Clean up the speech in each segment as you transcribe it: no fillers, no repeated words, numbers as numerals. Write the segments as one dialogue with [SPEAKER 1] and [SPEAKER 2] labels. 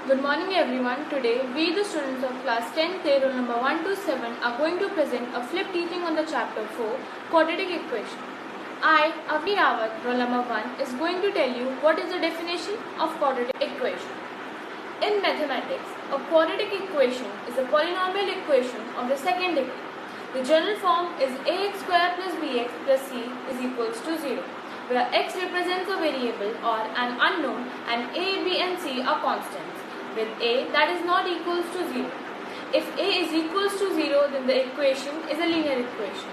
[SPEAKER 1] Good morning everyone. Today we the students of class 10th A roll number 1 to 7 are going to present a flip teaching on the chapter 4 quadratic equation. I, Avni Rawat, roll number 1 is going to tell you what is the definition of quadratic equation. In mathematics, a quadratic equation is a polynomial equation of the second degree. The general form is ax square plus bx plus c is equals to 0, where x represents a variable or an unknown and a, b and c are constants, with a that is not equals to 0. If a is equals to 0, then the equation is a linear equation.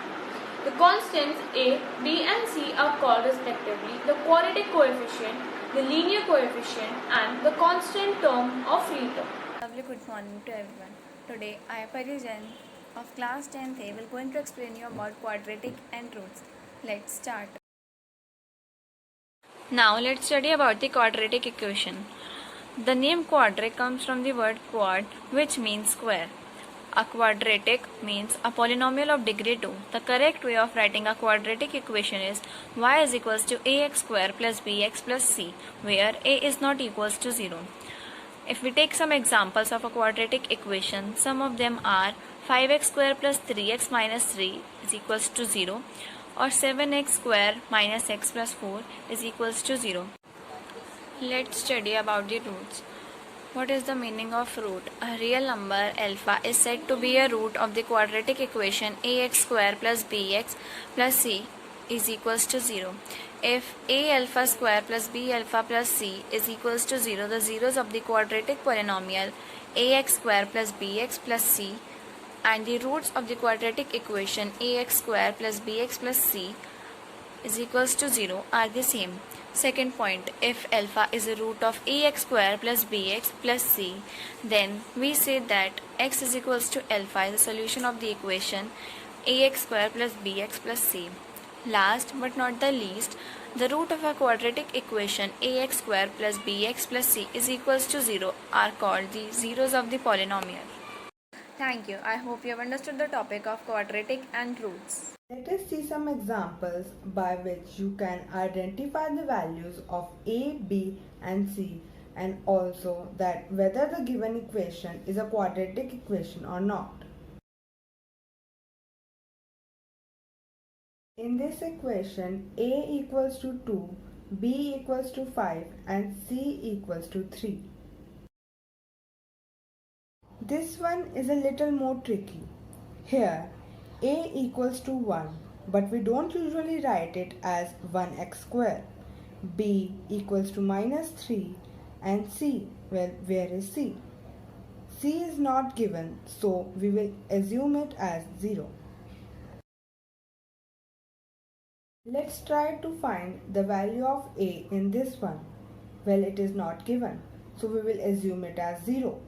[SPEAKER 1] The constants a, b and c are called respectively the quadratic coefficient, the linear coefficient and the constant term of free term.
[SPEAKER 2] Lovely good morning to everyone. Today I, Parijan of class 10th A, will going to explain you about quadratic and roots. Let's start. Now let's study about the quadratic equation. The name quadratic comes from the word quad, which means square. A quadratic means a polynomial of degree 2. The correct way of writing a quadratic equation is y is equals to ax square plus bx plus c, where a is not equals to 0. If we take some examples of a quadratic equation, some of them are 5x square plus 3x minus 3 is equals to 0, or 7x square minus x plus 4 is equals to 0. Let's study about the roots. What is the meaning of root? A real number alpha is said to be a root of the quadratic equation ax square plus bx plus c is equals to 0. If a alpha square plus b alpha plus c is equals to 0, the zeros of the quadratic polynomial ax square plus bx plus c and the roots of the quadratic equation ax square plus bx plus c is equals to 0 are the same. Second point, if alpha is a root of ax square plus bx plus c, then we say that x is equals to alpha is the solution of the equation ax square plus bx plus c. Last but not the least, the root of a quadratic equation ax square plus bx plus c is equals to 0 are called the zeros of the polynomial. Thank you. I hope you have understood the topic of quadratic and roots.
[SPEAKER 3] Let us see some examples by which you can identify the values of a, b and c, and also that whether the given equation is a quadratic equation or not. In this equation, a equals to 2, b equals to 5 and c equals to 3. This one is a little more tricky. Here, a equals to 1, but we don't usually write it as 1x square. B equals to minus 3 and c, well, where is c? C is not given, so we will assume it as 0. Let's try to find the value of a in this one. Well, it is not given, so we will assume it as 0.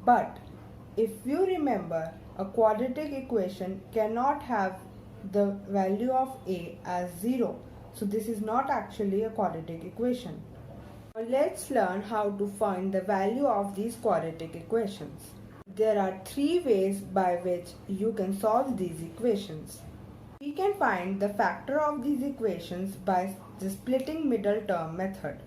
[SPEAKER 3] But if you remember, a quadratic equation cannot have the value of a as 0, so this is not actually a quadratic equation. Now let's learn how to find the value of these quadratic equations. There are 3 ways by which you can solve these equations. We can find the factor of these equations by the splitting middle term method.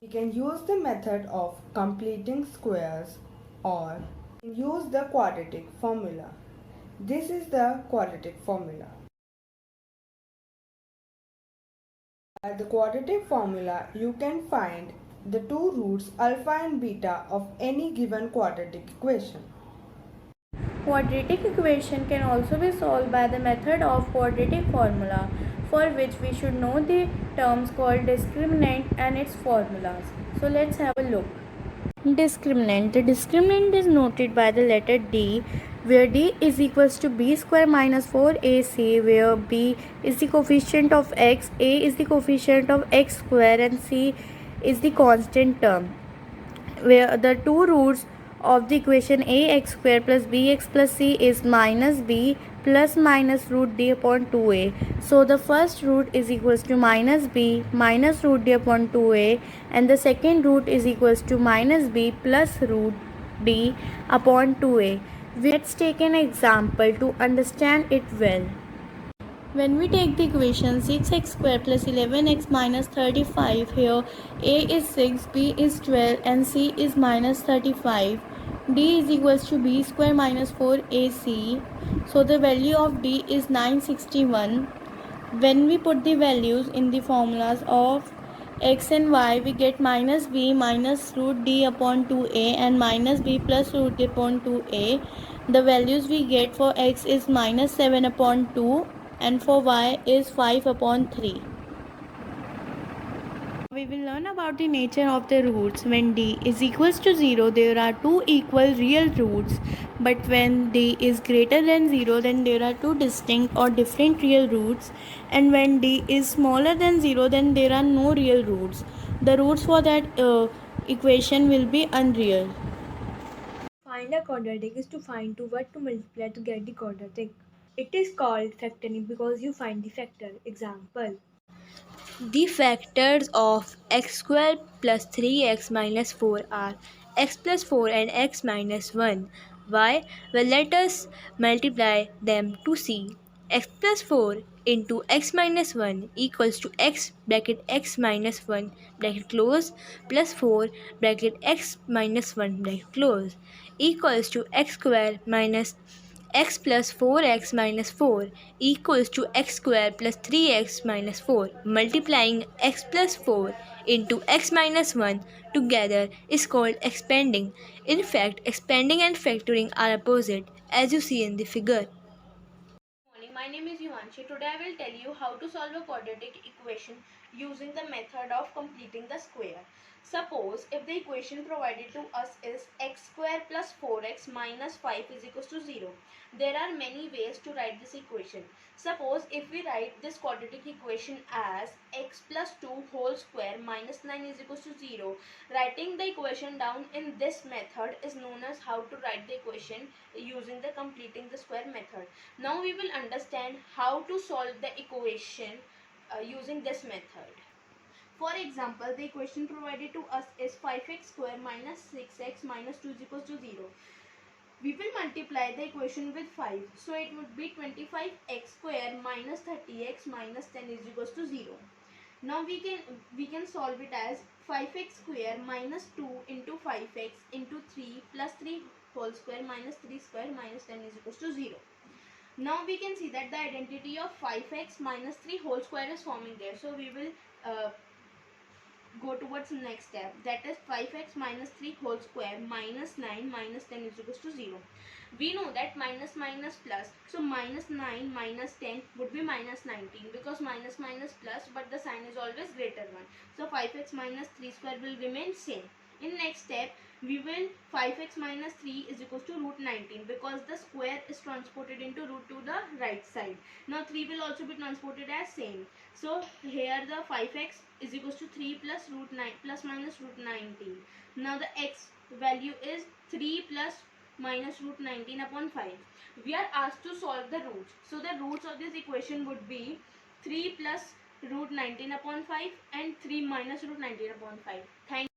[SPEAKER 3] We can use the method of completing squares or use the quadratic formula. This is the quadratic formula. By the quadratic formula, you can find the two roots alpha and beta of any given quadratic equation.
[SPEAKER 4] Quadratic equation can also be solved by the method of quadratic formula, for which we should know the terms called discriminant and its formulas. So let's have a look. Discriminant. The discriminant is noted by the letter D, where D is equals to b square minus 4ac, where b is the coefficient of x, a is the coefficient of x square and c is the constant term, where the two roots of the equation ax square plus bx plus c is minus b plus minus root d upon 2a. So the first root is equals to minus b minus root d upon 2a, and the second root is equals to minus b plus root d upon 2a. Let's take an example to understand it well. When we take the equation 6x square plus 11x minus 35, here a is 6, b is 12 and c is minus 35, d is equals to b square minus 4ac. So the value of d is 961. When we put the values in the formulas of x and y, we get minus b minus root d upon 2a and minus b plus root d upon 2a. The values we get for x is minus 7 upon 2 and for y is 5 upon 3. We will learn about the nature of the roots. When d is equals to 0, there are two equal real roots. But when d is greater than 0, then there are two distinct or different real roots. And when d is smaller than 0, then there are no real roots. The roots for that equation will be unreal.
[SPEAKER 5] Find a quadratic is to find what to multiply to get the quadratic. It is called factoring because you find the factor. Example: the factors of x squared plus 3x minus 4 are x plus 4 and x minus 1. Why? Well, let us multiply them to see. X plus 4 into x minus 1 equals to x bracket x minus 1 bracket close plus 4 bracket x minus 1 bracket close equals to x square minus x plus 4x minus 4 equals to x square plus 3x minus 4. Multiplying x plus 4 into x minus 1 together is called expanding. In fact, expanding and factoring are opposite, as you see in the figure.
[SPEAKER 1] Morning, my name is Yuvanshi. Today I will tell you how to solve a quadratic equation using the method of completing the square. Suppose if the equation provided to us is x square plus 4x minus 5 is equals to 0. There are many ways to write this equation. Suppose if we write this quadratic equation as x plus 2 whole square minus 9 is equals to 0. Writing the equation down in this method is known as how to write the equation using the completing the square method. Now we will understand how to solve the equation using this method. For example, the equation provided to us is 5x square minus 6x minus 2 is equals to 0. We will multiply the equation with 5. So it would be 25x square minus 30x minus 10 is equals to 0. Now we can solve it as 5x square minus 2 into 5x into 3 plus 3 whole square minus 3 square minus 10 is equals to 0. Now we can see that the identity of 5x minus 3 whole square is forming there. So we will go towards the next step, that is 5x minus 3 whole square minus 9 minus 10 is equals to 0. We know that minus minus plus, so minus 9 minus 10 would be minus 19 because minus minus plus but the sign is always greater one. So 5x minus 3 square will remain same. In next step, we will 5x minus 3 is equals to root 19 because the square is transported into root to the right side. Now 3 will also be transported as same. So here the 5x is equals to 3 plus root 9 plus minus root 19. Now the x value is 3 plus minus root 19 upon 5. We are asked to solve the roots. So the roots of this equation would be 3 plus root 19 upon 5 and 3 minus root 19 upon 5. Thank you.